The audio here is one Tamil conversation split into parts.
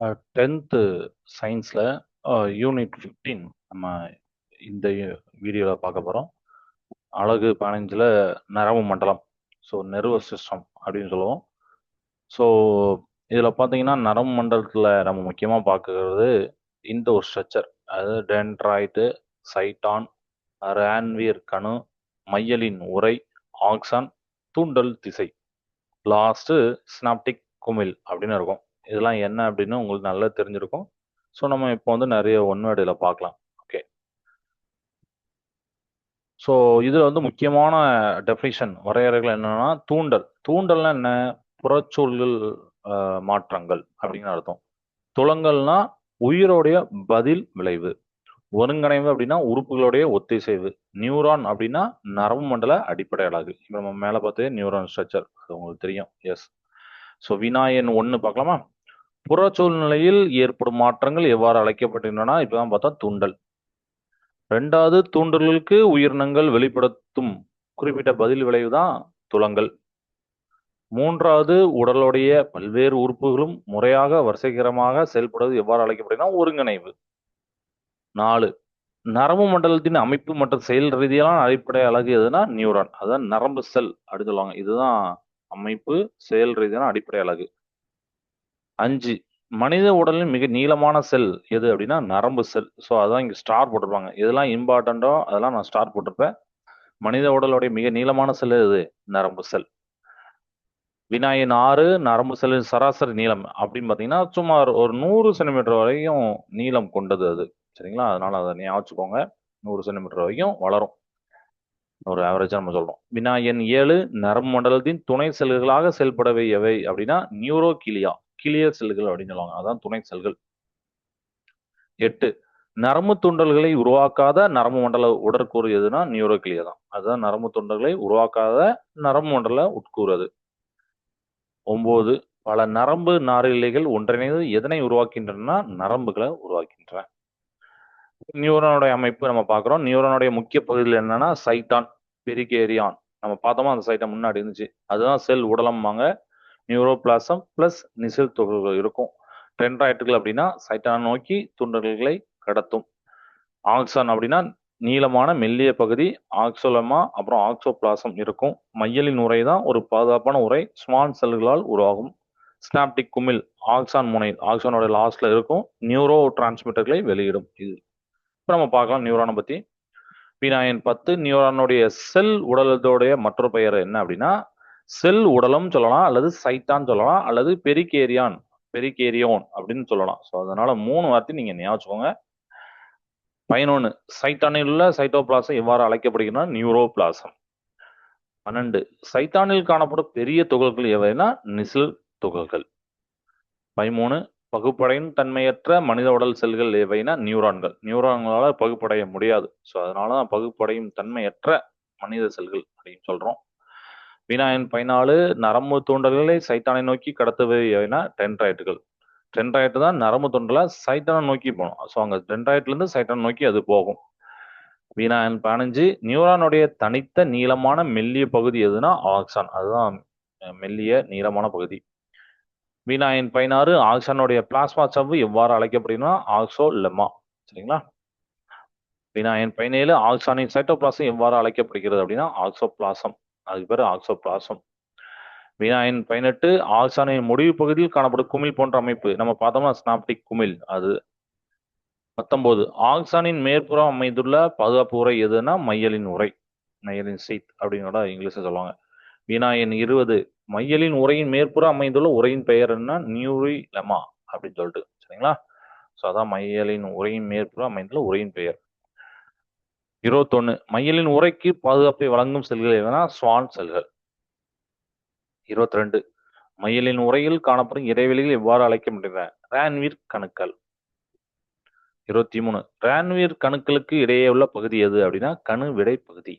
10th சயின்ஸ்ல யூனிட் 15 நம்ம இந்த வீடியோவில் பார்க்க போகிறோம். அழகு 15ல் நரம்பு மண்டலம், ஸோ நெர்வஸ் சிஸ்டம் அப்படின்னு சொல்லுவோம். ஸோ இதில் பார்த்தீங்கன்னா நரம்பு மண்டலத்தில் நம்ம முக்கியமாக பார்க்கறது இந்த ஒரு ஸ்ட்ரக்சர், அதாவது டென்ட்ராய்டு, சைட்டான், ரான்வியர் கணு, மையலின் உறை, ஆக்சான், தூண்டல் திசை, லாஸ்ட்டு ஸ்னாப்டிக் குமிழ் அப்படின்னு இருக்கும். இதெல்லாம் என்ன அப்படின்னு உங்களுக்கு நல்லா தெரிஞ்சிருக்கும். ஸோ நம்ம இப்போ வந்து நிறைய ஒன்வேர்டில் பார்க்கலாம். ஓகே, ஸோ இதில் வந்து முக்கியமான டெஃபினிஷன் வரையறைகள் என்னன்னா, தூண்டல்னா என்ன? புறச்சூழல் மாற்றங்கள் அப்படின்னு அர்த்தம். துலங்கல்னா உயிரோடைய பதில் விளைவு. ஒருங்கிணைவு அப்படின்னா உறுப்புகளுடைய ஒத்திசைவு. நியூரான் அப்படின்னா நரம்பு மண்டல அடிப்படை அலகு. இப்போ நம்ம மேலே பார்த்தே நியூரான் ஸ்ட்ரக்சர், அது உங்களுக்கு தெரியும். எஸ். ஸோ வினா எண் 1 பார்க்கலாமா? புற சூழ்நிலையில் ஏற்படும் மாற்றங்கள் எவ்வாறு அழைக்கப்படுகின்றன? இப்பதான் பார்த்தா தூண்டல். ரெண்டாவது, தூண்டல்களுக்கு உயிரினங்கள் வெளிப்படுத்தும் குறிப்பிட்ட பதில் விளைவு தான் துலங்கல். மூன்றாவது, உடலுடைய பல்வேறு உறுப்புகளும் முறையாக வரிசைகரமாக செயல்படுவது எவ்வாறு அழைக்கப்படுதுன்னா ஒருங்கிணைவு. 4, நரம்பு மண்டலத்தின் அமைப்பு மற்றும் செயல் ரீதியான அடிப்படை அலகு எதுனா நியூரான், அதான் நரம்பு செல் அப்படின்னு சொல்லுவாங்க. இதுதான் அமைப்பு, செயல் ரீதியான அடிப்படை அலகு. 5, மனித உடலின் மிக நீளமான செல் எது அப்படின்னா நரம்பு செல். ஸோ அதான் இங்கே ஸ்டார் போட்டிருப்பாங்க. எதெல்லாம் இம்பார்ட்டண்ட்டோ அதெல்லாம் நான் ஸ்டார் போட்டிருப்பேன். மனித உடலுடைய மிக நீளமான செல் எது? நரம்பு செல். வினா எண் 6, நரம்பு செல்லின் சராசரி நீளம் அப்படின்னு பார்த்தீங்கன்னா சுமார் ஒரு 100 சென்டிமீட்டர் வரையும் நீளம் கொண்டது அது. சரிங்களா? அதனால அதை ஞாபகம் வச்சுக்கோங்க. 100 சென்டிமீட்டர் வரைக்கும் வளரும், ஒரு ஆவரேஜாக நம்ம சொல்றோம். வினா எண் 7, நரம்பு மண்டலத்தின் துணை செல்களாக செயல்படவை எவை அப்படின்னா நியூரோகிலியா, கிளியர் செல்கள் அப்படின்னு சொல்லுவாங்க. அதான் துணை செல்கள். 8, நரம்பு தூண்டல்களை உருவாக்காத நரம்பு மண்டல உடற்கூறு எதுனா நியூரோகிலியா தான். அதுதான் நரம்பு தூண்டல்களை உருவாக்காத நரம்பு மண்டல உட்கூறு அது. 9, பல நரம்பு நாரிழைகள் ஒன்றிணைந்து எதனை உருவாக்கின்றன? நரம்புகளை உருவாக்கின்றன. நியூரானுடைய அமைப்பு நம்ம பார்க்குறோம். நியூரானுடைய முக்கிய பகுதிகள் என்னன்னா சைட்டான், பெரிகேரியான். நம்ம பார்த்தோமா அந்த சைட்டான் முன்னாடி இருந்துச்சு. அதுதான் செல் உடலம்பாங்க. நியூரோபிளாசம் பிளஸ் நிசில் துகள்கள் இருக்கும். டென்ட்ரைட்டுகள் அப்படின்னா சைட்டானை நோக்கி தூண்டல்களை கடத்தும். ஆக்சான் அப்படின்னா நீளமான மெல்லிய பகுதி, ஆக்சோலமா அப்புறம் ஆக்சோபிளாசம் இருக்கும். மையலின் உறை தான் ஒரு பாதுகாப்பான உறை, ஸ்மால் செல்களால் உருவாகும். ஸ்னாப்டிக் குமிழ் ஆக்சான் முனை, ஆக்சானோட லாஸ்ட்ல இருக்கும், நியூரோ டிரான்ஸ்மிட்டர்களை வெளியிடும். இது இப்போ நம்ம பார்க்கலாம் நியூரானை பத்தி. வினாயன் 10, நியூரானுடைய செல் உடலத்தோடைய மற்றொரு பெயர் என்ன அப்படின்னா செல் உடலம் சொல்லலாம், அல்லது சைட்டான் சொல்லலாம், அல்லது பெரிகேரியான், பெரிகேரியோன் அப்படின்னு சொல்லலாம். ஸோ அதனால 3 வார்த்தை நீங்க ஞாபகம் வச்சுக்கோங்க. 11, சைட்டானில் உள்ள சைட்டோபிளாசம் எவ்வாறு அழைக்கப்படுகிறதுனா நியூரோபிளாசம். 12, சைட்டானில் காணப்படும் பெரிய துகள்கள் எவைனா நிசில் துகள்கள். 13, பகுப்படையும் தன்மையற்ற மனித உடல் செல்கள் எவைனா நியூரான்கள். நியூரான்களால பகுப்படைய முடியாது. ஸோ அதனால தான் பகுப்படையும் தன்மையற்ற மனித செல்கள் அப்படின்னு சொல்றோம். வினாயன் 14, நரம்பு தூண்டல்களை சைட்டானை நோக்கி கடத்துவை எவைனா டென்ட்ரைட்டுகள். டென்ட்ரைட்டு தான் நரம்பு தூண்டலை சைட்டானை நோக்கி போகணும். ஸோ அங்கே டென்ட்ரைட்ல இருந்து சைட்டானை நோக்கி அது போகும். வினாயன் 15, நியூரானுடைய தனித்த நீளமான மெல்லிய பகுதி எதுனா ஆக்சான், அதுதான் மெல்லிய நீளமான பகுதி. வினாயன் 16, ஆக்சானுடைய பிளாஸ்மா சவ்வு எவ்வாறு அழைக்கப்படுதுன்னா ஆக்சோ லெம்மா. சரிங்களா? வினாயன் 17, ஆக்சானின் சைட்டோபிளாசம் எவ்வாறு அழைக்கப்படுகிறது அப்படின்னா ஆக்சோபிளாசம், அதுக்கு பேர் ஆக்சோபிளாசம். வினாயன் 18, ஆக்சானின் முடிவு பகுதியில் காணப்படும் குமிழ் போன்ற அமைப்பு நம்ம பார்த்தோம்னா ஸ்னாப்டிக் குமிழ் அது. 19, ஆக்சானின் மேற்புறம் அமைந்துள்ள பாதுகாப்பு உறை எதுனா மையலின் உறை, மையலின் சீத் அப்படின்னு இங்கிலீஷ்ல சொல்லுவாங்க. வினா எண் 20, மையலின் உரையின் மேற்புறம் அமைந்துள்ள உரையின் பெயர் என்ன? நியூரி லெமா அப்படின்னு சொல்லிட்டு. சரிங்களா? ஸோ அதான் மையலின் உரையின் மேற்புறம் அமைந்துள்ள உரையின் பெயர். 21, மையலின் உரைக்கு பாதுகாப்பை வழங்கும் செல்கள் எதுனா ஸ்வான் செல்கள். 22, மையலின் உரையில் காணப்படும் இடைவெளிகள் எவ்வாறு அழைக்கப்படுகின்றன? ரான்வீர் கணுக்கள். 23, ரான்வீர் கணுக்களுக்கு இடையே உள்ள பகுதி எது அப்படின்னா கணு விடை பகுதி.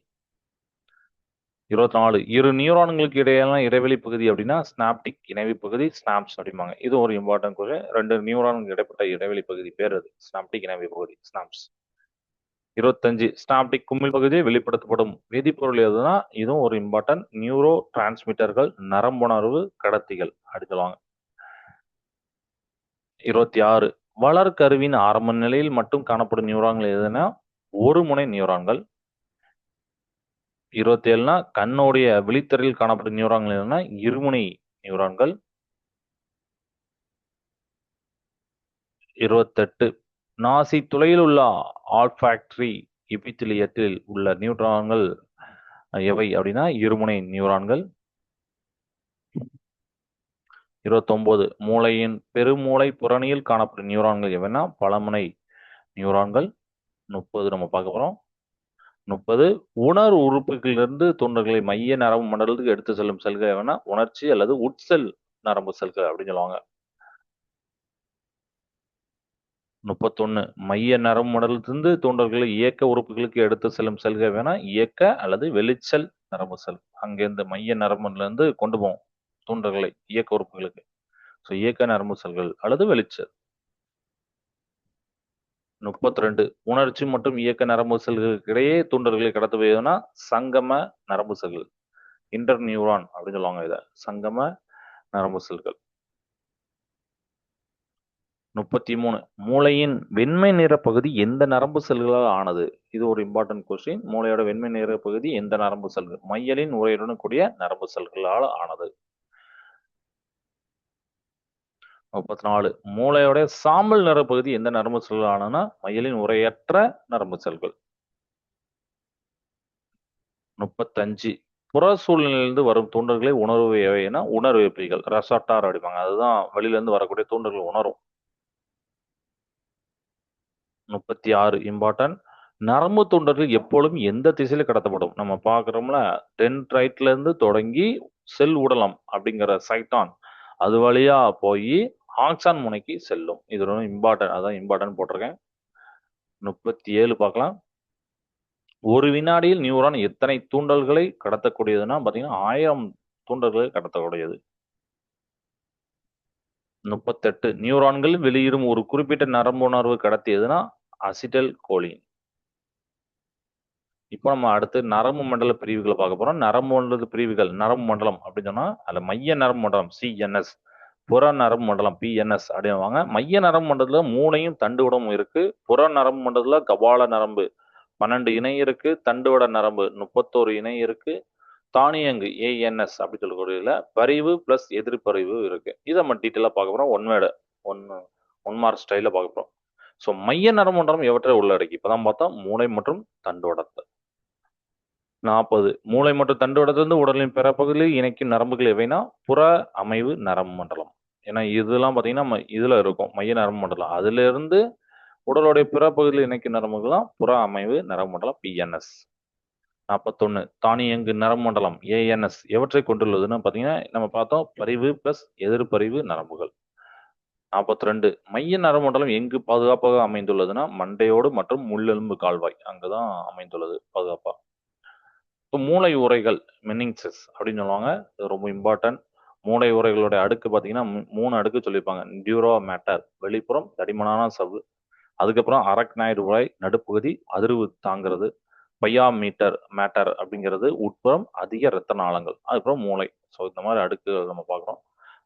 24, இரு நியூரான்களுக்கு இடையேயான இடைவெளி பகுதி அப்படின்னா ஸ்னாப்டிக் இணைவு பகுதி, ஸ்னாப்ஸ் அப்படிம்பாங்க. இது ஒரு இம்பார்ட்டன்ட் கொஸ்டின். 2 நியூரான்களுக்கு இடைப்பட்ட இடைவெளி பகுதி பேர் அது ஸ்னாப்டிக் இணைவு பகுதி, ஸ்னாப்ஸ். 25, ஸ்னாப்டிக் குமிழ் பகுதி வெளிப்படுத்தப்படும் வேதிப்பொருள் எதுனா இதுவும் ஒரு இம்பார்ட்டன்ட், நியூரோ டிரான்ஸ்மிட்டர்கள், நரம்புணர்வு கடத்திகள் அப்படின்னு சொல்லுவாங்க. 26 வளர்கருவின் ஆரம்ப நிலையில் மட்டும் காணப்படும் நியூரான்கள் எதுனா ஒரு முனை நியூரான்கள். 27னா கண்ணுடைய விழித்திரையில் காணப்படும் நியூரான்கள் எதுனா இருமுனை நியூரான்கள். 28 நாசி துளையில் உள்ள ஆல்ஃபாக்டரி எபித்திலியத்தில் உள்ள நியூரான்கள் எவை அப்படின்னா இருமுனை நியூரான்கள். 29 மூளையின் பெருமூளை புறணியில் காணப்படும் நியூரான்கள் எவைன்னா பலமுனை நியூரான்கள். 30 நம்ம பார்க்க போறோம். 30 உணர்வு உறுப்புகளிலிருந்து தூண்டல்களை மைய நரம்பு மண்டலத்துக்கு எடுத்து செல்லும் செல்கள் எவைன்னா உணர்ச்சி அல்லது உட்செல் நரம்பு செல்கள் அப்படின்னு சொல்லுவாங்க. 31 மைய நரம்பு மண்டலத்திலிருந்து தூண்டல்களை இயக்க உறுப்புகளுக்கு எடுத்து செல்லும் செல்கள் வேணா இயக்க அல்லது வெளிச்சல் நரம்பு செல். அங்கிருந்து மைய நரம்புல இருந்து கொண்டு போவோம் தூண்டல்களை இயக்க உறுப்புகளுக்கு. ஸோ இயக்க நரம்பு செல்கள் அல்லது வெளிச்சல். 32 உணர்ச்சி மற்றும் இயக்க நரம்பு செல்களுக்கு இடையே தூண்டல்களை கடத்துவதுனா சங்கம நரம்பு செல்கள், இன்டர் நியூரான் அப்படின்னு சொல்லுவாங்க. இதை சங்கம நரம்பு செல்கள். 33 மூளையின் வெண்மை நிற பகுதி எந்த நரம்பு செல்களால் ஆனது? இது ஒரு இம்பார்ட்டன்ட் கொஸ்டின். மூளையோட வெண்மை நிற பகுதி எந்த நரம்பு செல்கள்? மையலின் உரையுடன் கூடிய நரம்பு செல்களால் ஆனது. 34 மூளையோட சாம்பல் நிற பகுதி எந்த நரம்பு செல்கள் ஆனதுன்னா மையலின் உரையற்ற நரம்பு செல்கள். 35 புற சூழ்நிலையிலிருந்து வரும் தூண்டல்களை உணர்வு எவைனா உணர்வேப்பிகள், ரெசாட்டார் அடிப்பாங்க. அதுதான் வெளியில இருந்து வரக்கூடிய தூண்டல்கள் உணரும். 36 இம்பார்ட்டன்ட் நரம்பு தூண்டல்கள் எப்பொழுதும் எந்த திசையில கடத்தப்படும்? நம்ம பார்க்குறோம்ல டென்ட்ரைட்ல இருந்து தொடங்கி செல் ஊடலம் அப்படிங்கிற சைட்டான் அது வழியா போய் ஆக்சான் முனைக்கு செல்லும். இது ரொம்ப இம்பார்ட்டன்ட், அதான் இம்பார்ட்டன்ட் போட்டிருக்கேன். 37 பார்க்கலாம். ஒரு வினாடியில் நியூரான் எத்தனை தூண்டல்களை கடத்தக்கூடியதுன்னா பார்த்தீங்கன்னா 1000 தூண்டல்களை கடத்தக்கூடியது. 38 நியூரான்கள் வெளியிடும் ஒரு குறிப்பிட்ட நரம்பு உணர்வு கடத்தியதுன்னா அசிட்டல் கோலின். இப்போ நம்ம அடுத்து நரம்பு மண்டல பிரிவுகளை பார்க்க போறோம். நரம்பு மண்டல பிரிவுகள், நரம்பு மண்டலம் அப்படின்னு சொன்னா அதுல மைய நரம்பு மண்டலம் சிஎன்எஸ், புற நரம்பு மண்டலம் பிஎன்எஸ் அப்படின்வாங்க. மைய நரம்பு மண்டலத்துல மூளையும் தண்டுவடமும் இருக்கு. புற நரம்பு மண்டலத்துல கபால நரம்பு 12 இணை இருக்கு. தண்டுவட நரம்பு 31 இணை இருக்கு. தானியங்கு ஏஎன்எஸ் அப்படி சொல்லக்கூடியதுல பரிவு பிளஸ் எதிர்பரிவு இருக்கு. இதை நம்ம டீட்டெயிலாக பார்க்க போறோம். ஒன் மார்க் ஸ்டைல பார்க்க போறோம். ஸோ மைய நரம்பு மண்டலம் எவற்றை உள்ளடக்கி இப்பதான் பார்த்தோம் மூளை மற்றும் தண்டுவடத்தை. 40 மூளை மற்றும் தண்டுவடத்திலிருந்து உடலின் பிற பகுதியில் இணைக்கும் நரம்புகள் எவைனா புற அமைவு நரம்பு மண்டலம். ஏன்னா இதெல்லாம் பார்த்தீங்கன்னா நம்ம இதுல இருக்கும் மைய நரம்பு மண்டலம். அதுல இருந்து உடலுடைய பிற பகுதியில் இணைக்கும் நரம்புகள்லாம் புற அமைவு நரம்பு மண்டலம் பிஎன்எஸ். 41 தானியங்கு நரம்பு மண்டலம் ஏஎன்எஸ் எவற்றை கொண்டுள்ளதுன்னு பார்த்தீங்கன்னா நம்ம பார்த்தோம் பரிவு பிளஸ் எதிர்பரிவு நரம்புகள். 42 மைய நரம்பு மண்டலம் எங்கு பாதுகாப்பாக அமைந்துள்ளதுன்னா மண்டையோடு மற்றும் முள்ளெலும்பு கால்வாய் அங்கதான் அமைந்துள்ளது பாதுகாப்பா. இப்போ மூளை உரைகள் மெனிங்சஸ் அப்படின்னு சொல்லுவாங்க. இது ரொம்ப இம்பார்ட்டன்ட். மூளை உரைகளோட அடுக்கு பார்த்தீங்கன்னா 3 அடுக்கு சொல்லியிருப்பாங்க. டியூரோ மேட்டர் வெளிப்புறம் தடிமனான சவ்வு, அதுக்கப்புறம் அரக்னாய்டு உரை நடுப்பகுதி அதிர்வு தாங்கிறது, பையா மேட்டர் அப்படிங்கிறது உட்புறம் அதிக இரத்த நாளங்கள், அதுக்கப்புறம் மூளை. ஸோ இந்த மாதிரி அடுக்கு நம்ம பார்க்குறோம்.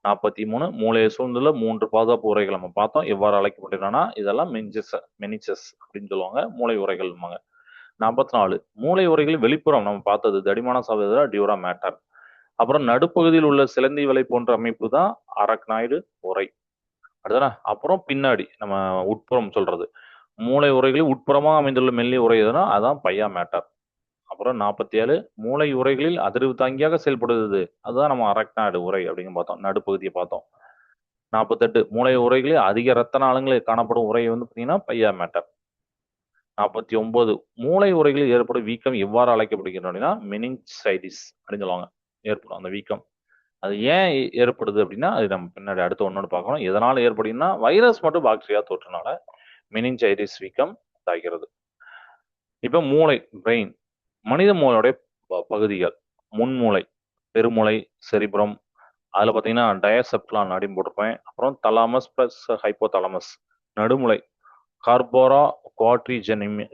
43 மூளையை சூழ்ந்துள்ள 3 பாதுகாப்பு உரைகள் நம்ம பார்த்தோம். எவ்வாறு அழைக்கப்பட்டிருக்காங்கன்னா இதெல்லாம் மெனிச்சஸ் அப்படின்னு சொல்லுவாங்க. மூளை உரைகள். 44 மூளை உரைகளில் வெளிப்புறம் நம்ம பார்த்தது தடிமான சவ்வு டியூரா மேட்டர். அப்புறம் நடுப்பகுதியில் உள்ள சிலந்தி வலை போன்ற அமைப்பு தான் அரக்னாய்டு உரை. அடுத்தனா அப்புறம் பின்னாடி நம்ம உட்புறம் சொல்றது மூளை உரைகளில் உட்புறமா அமைந்துள்ள மெல்லிய உரை எதுனா அதான் பையா மேட்டர். அப்புறம் 47 மூளை உரைகளில் அதிர்வு தாங்கியாக செயல்படுவது அதுதான் நம்ம அரக்னாய்டு உரை அப்படின்னு பார்த்தோம். நடுப்பகுதியை பார்த்தோம். 48 மூளை உரைகளில் அதிக இரத்த நாளங்களில் காணப்படும் உரை வந்து பார்த்தீங்கன்னா பையா மேட்டர். 49 மூளை உரைகளில் ஏற்படும் வீக்கம் எவ்வாறு அழைக்கப்படுகிறது அப்படின்னா மெனிஞ்சைட்டிஸ் அப்படின்னு சொல்லுவாங்க. ஏற்படும் அந்த வீக்கம். அது ஏன் ஏற்படுது அப்படின்னா அது நம்ம பின்னாடி அடுத்த ஒன்னோடு பார்க்கணும். எதனால ஏற்படுதுன்னா வைரஸ் மற்றும் பாக்டீரியா தொற்றுனால மெனிஞ்சைட்டிஸ் வீக்கம் உண்டாகிறது. இப்போ மூளை பிரெயின் மனித மூளையோடைய பகுதிகள் முன்மூளை, பெருமூளை, செரிப்ரம், அதில் பார்த்தீங்கன்னா டயசெப்லான் அப்படின்னு போட்டிருப்பேன். அப்புறம் தலாமஸ் பிளஸ் ஹைப்போதலாமஸ், நடுமுலை கார்போரா குவாட்ரி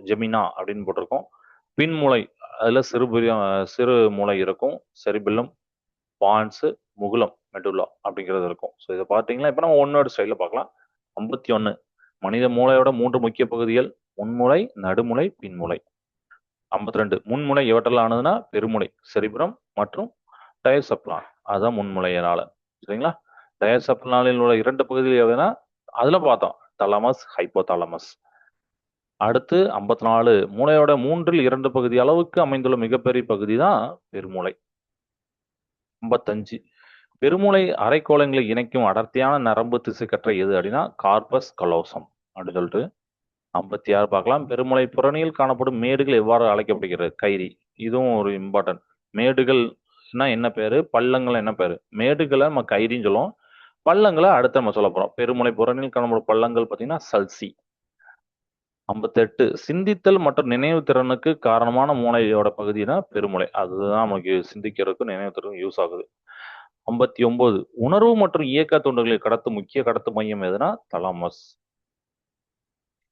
ஜெமினா அப்படின்னு போட்டிருக்கோம். பின்மூளை அதில் சிறு மூளை இருக்கும், செரிபில்லம், பான்ஸு, முகுலம், மெடுலா அப்படிங்கிறது இருக்கும். ஸோ இதை பார்த்தீங்கன்னா இப்போ நம்ம ஒன்னோட ஸ்டைலில் பார்க்கலாம். 51 மனித மூளையோட 3 முக்கிய பகுதிகள்: முன்மூளை, நடுமுளை, பின்மூளை. 52 முன்முளை எவற்றால் ஆனதுன்னா பெருமுளை, செரிபிரம் மற்றும் டயசப்லான். அதுதான் முன்முளையினால. சரிங்களா? டயசப்லானில் உள்ள 2 பகுதிகள் எதுனா அதுல பார்த்தோம், தலமஸ், ஹைப்போதாலமஸ். அடுத்து 54 மூளையோட 3/2 பகுதி அளவுக்கு அமைந்துள்ள மிகப்பெரிய பகுதி தான் பெருமூளை. 55 பெருமூளை அரைக்கோளங்களை இணைக்கும் அடர்த்தியான நரம்பு திசுக்கற்ற எது அப்படின்னா கார்பஸ் கலோசம் அப்படின்னு சொல்லிட்டு. 56 பார்க்கலாம். பெருமூளை புறணியில் காணப்படும் மேடுகள் எவ்வாறு அழைக்கப்படுகிறது? கைரி. இதுவும் ஒரு இம்பார்ட்டன்ட். மேடுகள்னா என்ன பேரு, பள்ளங்கள் என்ன பேரு? மேடுகளை நம்ம கைரின்னு சொல்லுவோம், பள்ளங்களை அடுத்து நம்ம சொல்ல போறோம். பெருமூளை புறணியில் காணப்படும் பள்ளங்கள் பார்த்தீங்கன்னா சல்சி. 58 சிந்தித்தல் மற்றும் நினைவு திறனுக்கு காரணமான மூளையோட பகுதினா பெருமூளை. அதுதான் நமக்கு சிந்திக்கிறதுக்கும் நினைவு திறனுக்கும் யூஸ் ஆகுது. 59 உணர்வு மற்றும் இயக்க தூண்டுகளை கடத்தும் முக்கிய கடத்து மையம் எதுனா தலாமஸ்.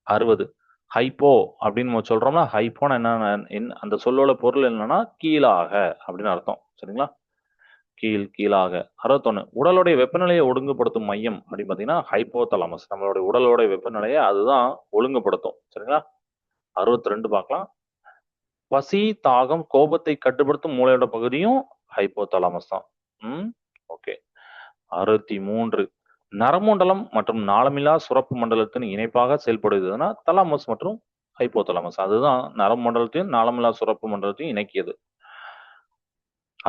60 ஹைப்போ அப்படின்னு நம்ம சொல்றோம்னா, ஹைப்போனா என்ன, அந்த சொல்லோட பொருள் என்னன்னா கீழாக அப்படின்னு அர்த்தம். சரிங்களா? கீழாக. 61 உடலுடைய வெப்பநிலையை ஒழுங்குபடுத்தும் மையம் அப்படின்னு பார்த்தீங்கன்னா ஹைப்போதலாமஸ். நம்மளுடைய உடலோட வெப்பநிலையை அதுதான் ஒழுங்குபடுத்தும். சரிங்களா? 62 பார்க்கலாம். பசி, தாகம், கோபத்தை கட்டுப்படுத்தும் மூளையோட பகுதியும் ஹைப்போதலாமஸ் தான். ஓகே. 63 நரமண்டலம் மற்றும் நாளமில்லா சுரப்பு மண்டலத்தின் இணைப்பாக செயல்படுவதுன்னா தலாமஸ் மற்றும் ஹைப்போதலாமஸ். அதுதான் நரமண்டலத்தையும் நாளமில்லா சுரப்பு மண்டலத்தையும் இணைக்கியது.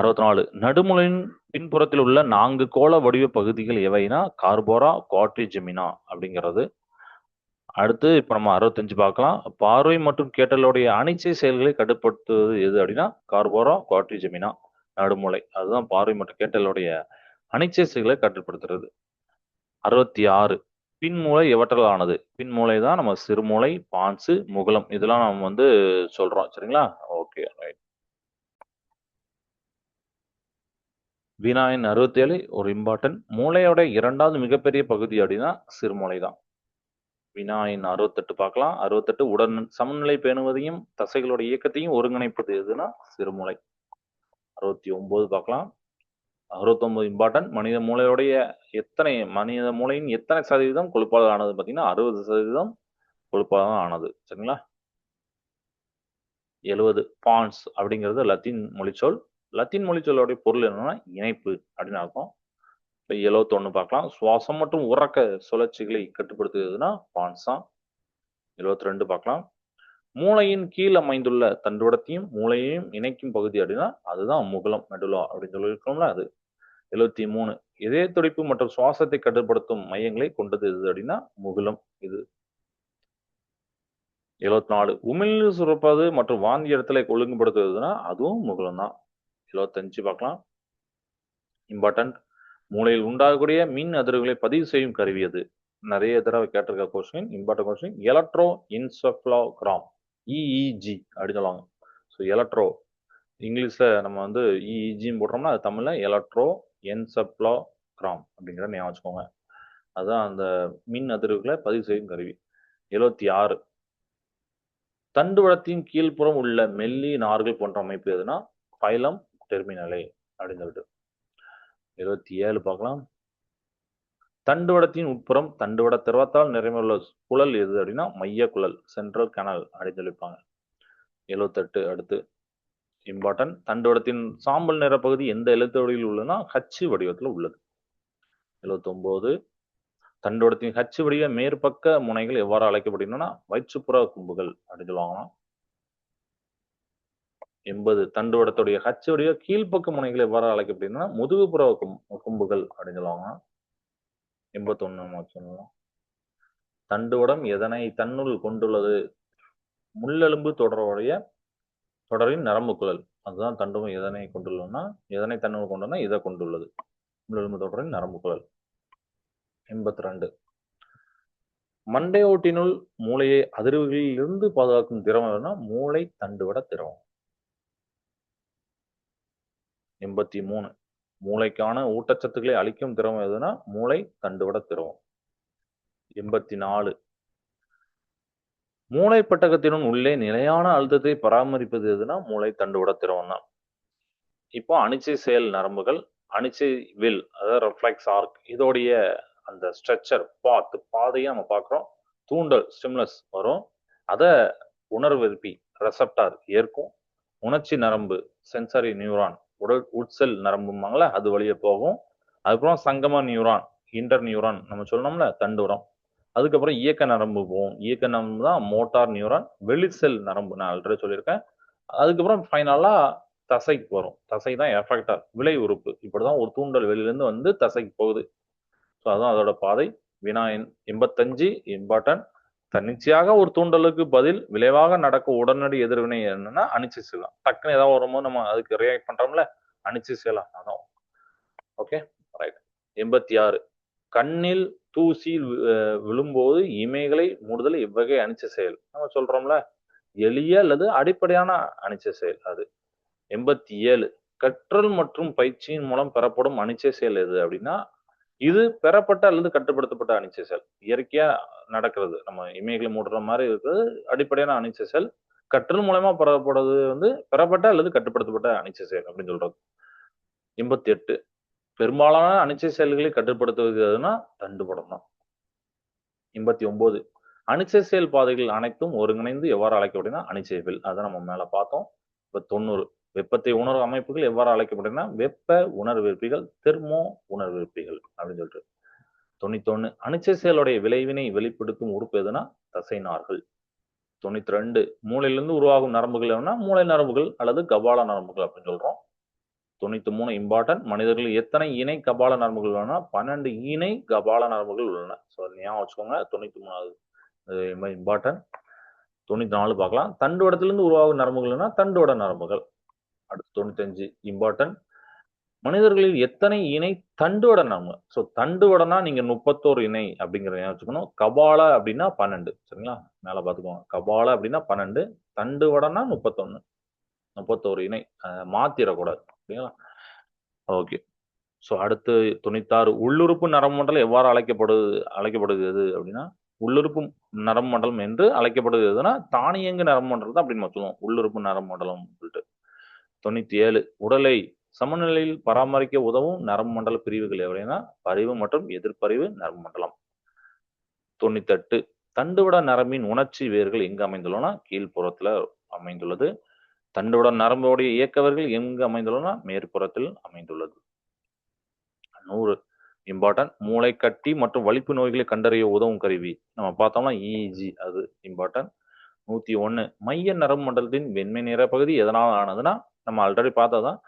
64 நடுமுளையின் பின்புறத்தில் உள்ள 4 கோள வடிவ பகுதிகள் எவைனா கார்போரா, குவாட்ரிஜெமினா அப்படிங்கிறது. அடுத்து இப்ப நம்ம 65 பார்க்கலாம். பார்வை மற்றும் கேட்டலுடைய அனிச்சை செயல்களை கட்டுப்படுத்துவது எது அப்படின்னா கார்போரா, குவாட்ரிஜெமினா, நடுமுளை. அதுதான் பார்வை மற்றும் கேட்டலுடைய அனிச்சை செயல்களை கட்டுப்படுத்துறது. 66 பின்மூளை எவற்றால் ஆனது? பின்மூளை தான் நம்ம சிறுமூளை, பான்சு, முகுளம் இதெல்லாம் நம்ம வந்து சொல்றோம். சரிங்களா? Okay, right. வினாயின் 67 ஒரு இம்பார்ட்டன்ட். மூளையோட 2வது மிகப்பெரிய பகுதி அப்படின்னா சிறுமூளை தான். வினாயின் 68 பார்க்கலாம். 68 உடன் சமநிலை பேணுவதையும் தசைகளோட இயக்கத்தையும் ஒருங்கிணைப்பது எதுனா சிறுமூளை. 69 பார்க்கலாம். 69 இம்பார்ட்டன்ட். மனித மூளையின் எத்தனை சதவீதம் கொழுப்பால் ஆனது பார்த்தீங்கன்னா 60% கொழுப்பால் ஆனது. சரிங்களா? 70 பான்ஸ் அப்படிங்கிறது லத்தீன் மொழிச்சொல். லத்தீன் மொழிச்சொல்லுடைய பொருள் என்னன்னா இணைப்பு அப்படின்னு அர்த்தம். இப்போ 71 பார்க்கலாம். சுவாசம் மற்றும் உறக்க சுழற்சிகளை கட்டுப்படுத்துவதுன்னா பான்ஸ் தான். 72 பார்க்கலாம். மூளையின் கீழ் அமைந்துள்ள தண்டுவடத்தையும் மூளையையும் இணைக்கும் பகுதி அப்படின்னா அதுதான் முகுளம், மெடுலா அப்படின்னு சொல்லியிருக்கோம்ல அது. 73 இதய துடிப்பு மற்றும் சுவாசத்தை கட்டுப்படுத்தும் மையங்களை கொண்டது எது அப்படின்னா முகுளம் இது. 74 உமிழ்நீர் சுரப்பது மற்றும் வாந்தி இடத்துல ஒழுங்குபடுத்துவதுன்னா அதுவும் முகுளம் தான். 75 பார்க்கலாம். இம்பார்ட்டன்ட். மூளையில் உண்டாகக்கூடிய மின் அதிர்வுகளை பதிவு செய்யும் கருவி அது. நிறைய தடவை கேட்டிருக்க question, important question. Electroencephalogram, EEG அப்படின்னு சொல்லுவாங்க. ஸோ எலக்ட்ரோ இங்கிலீஷ்ல நம்ம வந்து இஇஜின்னு போடுறோம்னா அது தமிழ்ல எலக்ட்ரோ என்செஃபலோகிராம் அப்படிங்கிற ஞாபகம் வச்சுக்கோங்க. அதுதான் அந்த மின் அதிர்வுகளை பதிவு செய்யும் கருவி. 76 தண்டுவடத்தின் கீழ்ப்புறம் உள்ள மெல்லி நார்கள் போன்ற அமைப்பு எதுனா பைலம் டெர்மினலே அப்படின்னு சொல்லிட்டு. 77 பார்க்கலாம். தண்டுவடத்தின் உட்புறம் தண்டுவட திரவத்தால் நிறைந்துள்ள குழல் எது அப்படின்னா மைய குழல், சென்ட்ரல் கனல் அப்படின்னு சொல்லியிருப்பாங்க. 78 அடுத்து இம்பார்ட்டன்ட். தண்டுவடத்தின் சாம்பல் நிற பகுதி எந்த எழுத்து வடிவில் உள்ளதுன்னா ஹச் வடிவத்தில் உள்ளது. 79 தண்டுவடத்தின் ஹச் வடிவ மேற்பக்க முனைகள் எவ்வாறு அழைக்கப்படுகின்றன வயிற்றுப்புற கும்புகள் அப்படின்னு சொல்லுவாங்க. 80 தண்டுவடத்துடைய ஹச் வடிவ கீழ்ப்பக்க முனைகள் எவ்வாறு அழைக்கப்படுகின்றன முதுகுப்புற கும்புகள் அப்படின்னு சொல்லுவாங்க. 81 தண்டுவடம் எதனை தன்னுள் கொண்டுள்ளது? முள்ளெலும்பு தொடரின் நரம்பு குழல். அதுதான் தண்டுவம் எதனை கொண்டுள்ளதுன்னா எதனை தன்னுள் கொண்டுன்னா இதை கொண்டுள்ளது, முள்ளெலும்பு தொடரின் நரம்பு குழல். 82 மண்டையோட்டினுள் மூளையை அதிர்வுகளில் இருந்து பாதுகாக்கும் திரவம் எதுனா மூளை தண்டுவட திரவம். 83 மூளைக்கான ஊட்டச்சத்துக்களை அளிக்கும் திரவம் எதுனா மூளை தண்டுவட திரவம். 84 மூளை பெட்டகத்தினுள் உள்ளே நிலையான அழுத்தத்தை பராமரிப்பது எதுனா மூளை தண்டுவட திரவம் தான். இப்போ அனிச்சை செயல் நரம்புகள், அனிச்சை வில் அதாவது ரெஃப்ளெக்ஸ் ஆர்க் இதோடைய அந்த ஸ்ட்ரக்சர் பாதையை நம்ம பார்க்குறோம். தூண்டல் ஸ்டிமுலஸ் வரும். அதை உணர்வெருப்பி ரெசப்டார் ஏற்கும். உணர்ச்சி நரம்பு சென்சரி நியூரான் உட்செல் நரம்புமாங்கள அது வழியே போகும். அதுக்கப்புறம் சங்கம நியூரான் இன்டர் நியூரான் நம்ம சொல்லணும்ல தண்டுவரம். அதுக்கப்புறம் இயக்க நரம்பு போகும். இயக்க நரம்பு தான் மோட்டார் நியூரான். வெளிச்செல் நரம்பு நான் ஆல்ரெடி சொல்லியிருக்கேன். அதுக்கப்புறம் ஃபைனலா தசைக்கு வரும். தசை தான் எஃபெக்டர் விளை உறுப்பு. இப்படிதான் ஒரு தூண்டல் வெளியிலேருந்து வந்து தசைக்கு போகுது. ஸோ அதுதான் அதோட பாதை. வினா எண் 85 இம்பார்ட்டன்ட். தன்னிச்சையாக ஒரு தூண்டலுக்கு பதில் விளைவாக நடக்கும் உடனடி எதிர்வினை என்னன்னா அனிச்சை செய்யலாம். டக்குன்னு ஏதாவது வரும்போது நம்ம அதுக்கு ரியாக்ட் பண்றோம்ல, அனிச்சை செய்யலாம். அதான் ஓகே ரைட். 86 கண்ணில் தூசி விழும்போது இமைகளை மூடுதல் இவ்வகை அனிச்சை செயல். நம்ம சொல்றோம்ல எளிய அல்லது அடிப்படையான அனிச்சை செயல் அது. 87 கற்றல் மற்றும் பயிற்சியின் மூலம் பெறப்படும் அனிச்சை செயல் எது அப்படின்னா இது பெறப்பட்ட அல்லது கட்டுப்படுத்தப்பட்ட அனிச்சை செயல். இயற்கையா நடக்கிறது. நம்ம இமைகளை மூடுற மாதிரி இருக்கிறது அடிப்படையான அனிச்சை செயல். கற்றல் மூலமா பெறப்படுறது வந்து பெறப்பட்ட அல்லது கட்டுப்படுத்தப்பட்ட அனிச்சை செயல் அப்படின்னு சொல்றது. 88 பெரும்பாலான அனிச்சை செயல்களை கட்டுப்படுத்துவது எதுனா தண்டுபடம் தான். 89 அனிச்சை செயல் பாதைகள் அனைத்தும் ஒருங்கிணைந்து எவ்வாறு அழைக்கப்படுதுன்னா அனிச்சைகள். அதை நம்ம மேல பார்த்தோம். இப்ப 90 வெப்பத்தை உணர்வு அமைப்புகள் எவ்வாறு அழைக்கப்படுதுன்னா வெப்ப உணர்விருப்பிகள் தெர்மோ உணர்விருப்பிகள் அப்படின்னு சொல்லிட்டு. 91 அனிச்சை செயலுடைய விளைவினை வெளிப்படுத்தும் உறுப்பு எதுனா தசை நார்கள். 92 மூளையிலிருந்து உருவாகும் நரம்புகள் எதுனா மூளை நரம்புகள் அல்லது கபால நரம்புகள் அப்படின்னு சொல்றோம். 93 இம்பார்ட்டன்ட் மனிதர்கள் எத்தனை இணை கபால நரம்புகள் உள்ளன 12 இணை கபால நரம்புகள் உள்ளன. ஸோ ஞாபகம் வச்சுக்கோங்க. 93 இம்பார்ட்டன்ட். 94 பார்க்கலாம். தண்டுவடத்திலிருந்து உருவாகும் நரம்புகள்னா தண்டுவட நரம்புகள். அடுத்து 95 இம்பார்ட்டன்ட் மனிதர்களில் எத்தனை இணை தண்டுவட நரம்பு. ஸோ தண்டுவடனா நீங்க 31 இணை அப்படிங்கிறத வச்சுக்கணும். கபால அப்படின்னா 12 சரிங்களா. மேல பார்த்துக்கோங்க. கபால அப்படின்னா 12 தண்டுவடனா 31 இணை மாத்திரக்கூடாது சரிங்களா. ஓகே. ஸோ அடுத்து 96 உள்ளுறுப்பு நரம்பு மண்டலம் எவ்வாறு அழைக்கப்படுகிறது அப்படின்னா உள்ளுறுப்பு நரம்பு மண்டலம் என்று அழைக்கப்படுகிறதுனா தானியங்கு நரம்பு மண்டலம் தான் அப்படின்னு சொல்லுவோம். உள்ளுறுப்பு நரம்பு மண்டலம் சொல்லிட்டு. 97 உடலை சமநிலையில் பராமரிக்க உதவும் நரம்பு மண்டல பிரிவுகள் எவ்வளவுனா பரிவு மற்றும் எதிர்பரிவு நரம்பு மண்டலம். 98 தண்டுவட நரம்பின் உணர்ச்சி வேர்கள் எங்கு அமைந்துள்ளன கீழ்ப்புறத்துல அமைந்துள்ளது. தண்டுவட நரம்போடைய இயக்கவர்கள் எங்கு அமைந்துள்ளன மேற்புறத்தில் அமைந்துள்ளது. 100 இம்பார்ட்டன்ட் மூளை கட்டி மற்றும் வலிப்பு நோய்களை கண்டறிய உதவும் கருவி நம்ம பார்த்தோம்னா இஇஜி அது இம்பார்ட்டன்ட். 101 மைய நரம்பு மண்டலத்தின் வெண்மை நிற பகுதி எதனால் ஆனதுன்னா நம்ம ஆல்ரெடி பார்த்ததான்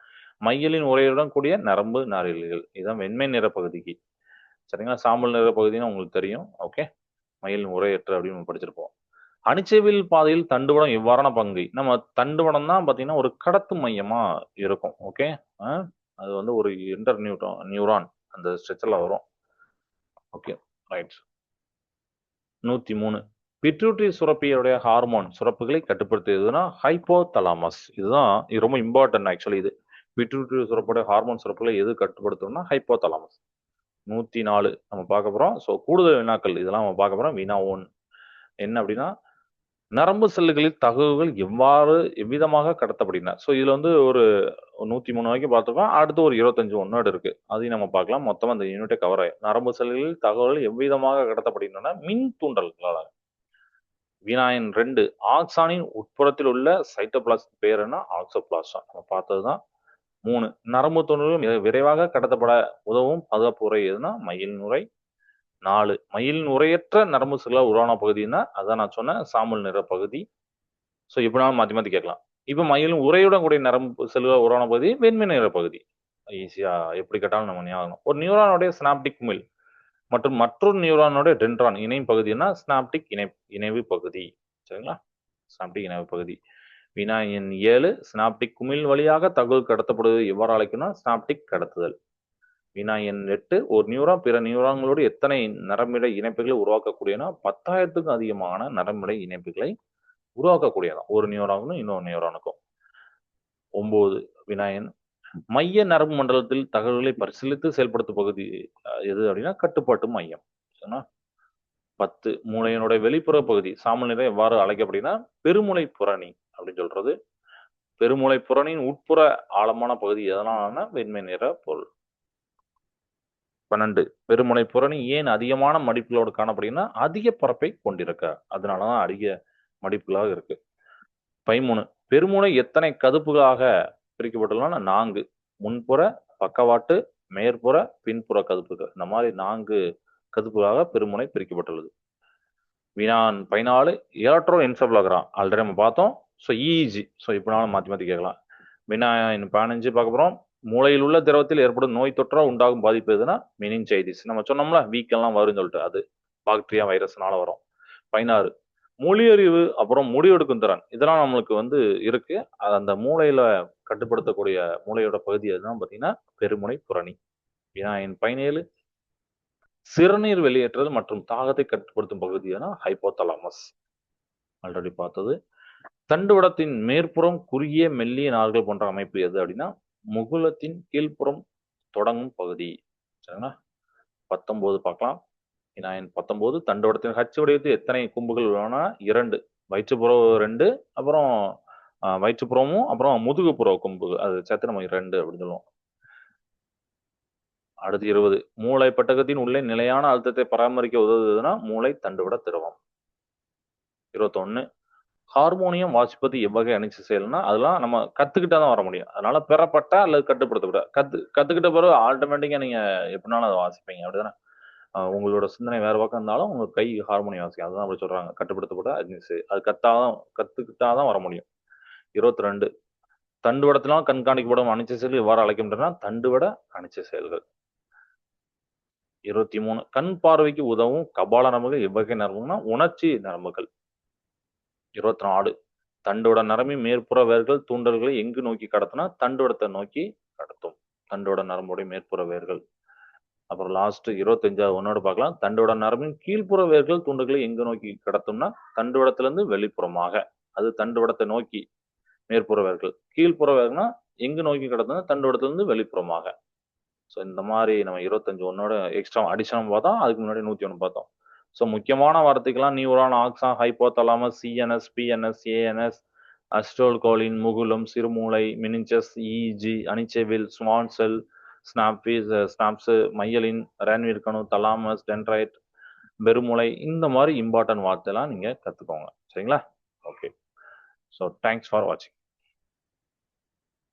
மையலின் உரையுடன் கூடிய நரம்பு நாரிழிகள் இதுதான் வெண்மை நிற பகுதிக்கு சரிங்களா. சாம்பல் நிற பகுதின்னு உங்களுக்கு தெரியும். ஓகே மயிலின் உரையற்ற அப்படின்னு படிச்சிருப்போம். அணிச்சேவில் பாதையில் தண்டுவடம் எவ்வாறான பங்கு நம்ம தண்டுவடம் தான் பார்த்தீங்கன்னா ஒரு கடத்து மையமா இருக்கும். ஓகே அது வந்து ஒரு இன்டர் நியூரான் அந்த ஸ்ட்ரெச்சர்ல வரும். Okay right. 103 பிட்யூட்டரி சுரப்பியுடைய ஹார்மோன் சுரப்புகளை கட்டுப்படுத்துவதுன்னா ஹைப்போதலாமஸ். இதுதான் இது ரொம்ப இம்பார்ட்டன்ட் ஆக்சுவலி. இது பிட்யூட்டரி சுரப்புடைய ஹார்மோன் சுரப்புகளை எது கட்டுப்படுத்தணும்னா ஹைப்போதலாமஸ். 104 நம்ம பார்க்க போறோம். ஸோ கூடுதல் வினாக்கள் இதெல்லாம் நம்ம பார்க்க போறோம். வினா 1 என்ன அப்படின்னா நரம்பு செல்லுகளில் தகவல்கள் எவ்விதமாக கடத்தப்படுகின்றன. ஸோ இதுல வந்து ஒரு 103 வரைக்கும் பார்த்துருக்கோம். அடுத்து ஒரு 25 ஒன்னோடு இருக்கு. அதையும் நம்ம பார்க்கலாம். மொத்தம் அந்த யூனிட்டை கவர் ஆகும். நரம்பு செல்களில் தகவல்கள் எவ்விதமாக கடத்தப்படுகின்றன மின் தூண்டல்களால். வினா எண் 2 ஆக்சானின் உட்புறத்தில் உள்ள சைட்டோபிளாஸ்ட் பேர் என்ன ஆக்சோபிளாஸ்டா நம்ம பார்த்ததுதான். 3 நரம்பு தூண்டல்கள் விரைவாக கடத்தப்பட உதவும் பாதுகாப்பு உரை எதுனா மயில் நுரை. 4 மயிலின் உரையற்ற நரம்பு செல்களால் உருவான பகுதின்னா அதான் நான் சொன்னேன் சாம்பல் நிற பகுதி. ஸோ இப்படினாலும் மாற்றி மாற்றி கேட்கலாம். இப்போ மயிலும் உரையுடன் கூடிய நரம்பு செல்களால் உருவான பகுதி வெண்மை நிற பகுதி. ஈஸியா எப்படி கேட்டாலும் நம்ம ஞாபகம். ஒரு நியூரானுடைய ஸ்னாப்டிக் மில் மற்றும் மற்றொரு நியூரானுடைய டென்ட்ரான் இணையும் பகுதினா ஸ்னாப்டிக் இணைவு பகுதி சரிங்களா. ஸ்னாப்டிக் இணைவு பகுதி. வினா எண் 7 ஸ்னாப்டிக் குமிழ் வழியாக தகவல் கடத்தப்படுவது எவ்வாறு அழைக்கணும் ஸ்னாப்டிக் கடத்துதல். வினா எண் 8 ஒரு நியூரான் பிற நியூரான்களோடு எத்தனை நரம்பிடை இணைப்புகளை உருவாக்கக்கூடியனா 10,000க்கும் அதிகமான நரம்பிடை இணைப்புகளை உருவாக்கக்கூடியதான் ஒரு நியூரானுக்கும் இன்னொரு நியூரானுக்கும். 9 வினா எண் மைய நரம்பு மண்டலத்தில் தகவல்களை பரிசீலித்து செயல்படுத்தும் பகுதி எது அப்படின்னா கட்டுப்பாட்டு மையம். 10 மூளையினுடைய வெளிப்புற பகுதி சாம்பல் நிறம் எவ்வாறு அழைக்கப்படுதுன்னா பெருமுளை புரணி அப்படின்னு சொல்றது. பெருமுளை புரணியின் உட்புற ஆழமான பகுதி எதனால வெண்மை நிற பொருள். 12 பெருமுனை புறணி ஏன் அதிகமான மடிப்புகளோடு காணப்படுகிறதுனா அதிக பரப்பை கொண்டிருக்க, அதனாலதான் அதிக மடிப்புகளாக இருக்கு. 13 பெருமுனை எத்தனை கதுப்புகளாக பிரிக்கப்பட்டுள்ளன? 4. முன்புற, பக்கவாட்டு, மேற்புற, பின்புற கதுப்புகள், இந்த மாதிரி 4 கதுப்புகளாக பெருமுனை பிரிக்கப்பட்டுள்ளது. வினான் 14 எலக்ட்ரோ என்செபலோகிராம் ஆல்ரெடி நம்ம பார்த்தோம். ஸோ ஈஜி, ஸோ இப்படினாலும் மாற்றி மாற்றி கேட்கலாம். வினா 15 பார்க்க போகிறோம். மூளையில் உள்ள திரவத்தில் ஏற்படும் நோய் தொற்றா உண்டாகும் பாதிப்பு எதுனா மெனிஞ்சைட்டிஸ். நம்ம சொன்னோம்ல வீக்கெல்லாம் வரும்னு சொல்லிட்டு, அது பாக்டீரியா வைரஸ்னால வரும். 16 மொழியறிவு அப்புறம் முடிவெடுக்கும் திறன், இதெல்லாம் நம்மளுக்கு வந்து இருக்கு. அது அந்த மூளையில கட்டுப்படுத்தக்கூடிய மூளையோட பகுதி எதுதான் பார்த்தீங்கன்னா பெருமுனை புரணி. வினா 17 சிறுநீர் வெளியேற்றுதல் மற்றும் தாகத்தை கட்டுப்படுத்தும் பகுதியான ஹைப்போதலாமஸ், ஆல்ரெடி பார்த்தது. தண்டுவடத்தின் மேற்புறம் குறுகிய மெல்லிய நார்கள் போன்ற அமைப்பு எது அப்படின்னா முகுலத்தின் கீழ்ப்புறம் தொடங்கும் பகுதி. சரிங்களா? 19 பார்க்கலாம். 19 தண்டுவடத்தின் ஹச் வடிவத்தில் எத்தனை கொம்புகள் உள்ளன? 2. வயிற்றுப்புறம் 2, அப்புறம் வயிற்றுப்புறமும் அப்புறம் முதுகுப்புற கொம்பு, அது சேர்த்து நம்ம 2 அப்படின்னு சொல்லுவோம். அடுத்து 20 மூளை பட்டகத்தின் உள்ளே நிலையான அழுத்தத்தை பராமரிக்க உதவுவதுன்னா மூளை தண்டுவிட திரவம். 21 ஹார்மோனியம் வாசிப்பது எவ்வகை அணிச்சு செயல்னா அதெல்லாம் நம்ம கத்துக்கிட்டா தான் வர முடியும். அதனால பெறப்பட்ட அல்லது கட்டுப்படுத்தப்பட்ட கத்துக்கிட்ட பிறகு ஆட்டோமேட்டிக்கா நீங்க எப்படினாலும் அதை வாசிப்பீங்க, அப்படிதானே? உங்களோட சிந்தனை வேற பக்கம் இருந்தாலும் உங்க கை ஹார்மோனியம் வாசிக்கும், அதுதான் அப்படி சொல்றாங்க. கட்டுப்படுத்தப்பட்ட அணிச்சு அது கத்துக்கிட்டாதான் வர முடியும். 22 தண்டுவடத்தினால் கண்காணிக்கப்படும் அணிச்ச செயல் எவ்வாறு அழைக்கின்றன? தண்டுவட அணிச்ச செயல்கள். 23 கண் பார்வைக்கு உதவும் கபால நரம்புகள் எவ்வகை நரம்புனா உணர்ச்சி நரம்புகள். 24 தண்டுவட நரம்பின் மேற்புற வேர்கள் தூண்டல்களை எங்கு நோக்கி கடத்தினா தண்டுவடத்தை நோக்கி கடத்தும். தண்டுவட நரம்புடைய மேற்புற வேர்கள். அப்புறம் லாஸ்ட் 25 ஒன்னோட பார்க்கலாம். தண்டுவட நரம்பின் கீழ்ப்புற வேர்கள் தூண்டல்களை எங்கு நோக்கி கடத்தும்னா தண்டுவடத்திலிருந்து வெளிப்புறமாக, அது தண்டுவடத்தை நோக்கி மேற்புற வேர்கள். கீழ்ப்புற வேர்கள்னா எங்கு நோக்கி கடத்துனா தண்டுவடத்திலிருந்து வெளிப்புறமாக. ஸோ இந்த மாதிரி நம்ம 25 ஒன்னோட எக்ஸ்ட்ரா அடிஷனல் பார்த்தோம். அதுக்கு முன்னாடி 101 பார்த்தோம். ஸோ முக்கியமான வார்த்தைக்கெல்லாம் neuron, axon, hypothalamus, CNS, PNS, ANS, acetylcholine, முகுலம், சிறுமூளை, மினிஞ்சஸ், இஜி, அனிச்செவில், small cell, synapse, myelin, Ranvier கணு, தலாமஸ், டென்ட்ரைட், பெருமூளை, இந்த மாதிரி இம்பார்ட்டன்ட் வார்த்தைலாம் நீங்க கத்துக்கோங்க. சரிங்களா? ஓகே. ஸோ தேங்க்ஸ் ஃபார் வாட்சிங்.